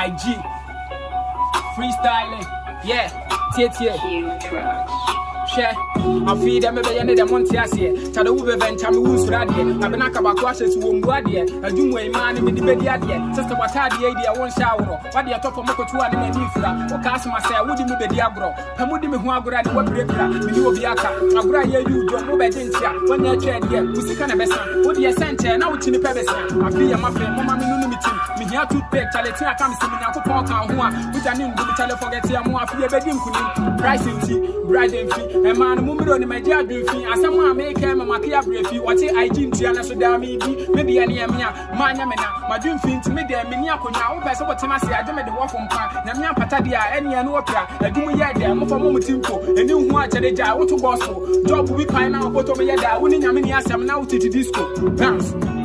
Ike Gee. Freestyling. Yeah. Tie. Huge rush. Share, I feed them every end of the month. Yes, here. Tell the woman, tell me who's ready. I've been a couple of questions to Wumbuadi. I do my man in the bed. Sister, what had the idea? One shower. What the top of Moko 2 and Nifra. Or cast myself, would you be the agro? Pamudi me who are good at the web breaker. You will be a car. I grab you, don't move at Dintia. When you're trade here, who's the kind of best? What the center? Now it's in the pebbles. I feel my friend, Mamma Minimity. Me here to pay. Chaletina comes to me now. Which I need to tell you forget your more. I feel a bedding. Pricing tea, bride and fee. A man who on my dear fee, as someone make him a Makia briefy, what I didn't see, and I should maybe any Manyamina, my dream fin to me, the Miniaco, that's what I say. I don't the war from Park, Namia Patadia, any and opera, a do me yet, I'm for Momutimpo, a new watch at the jar, what to gospel, job we find out what over yet, winning a mini as I'm now to disco. Dance.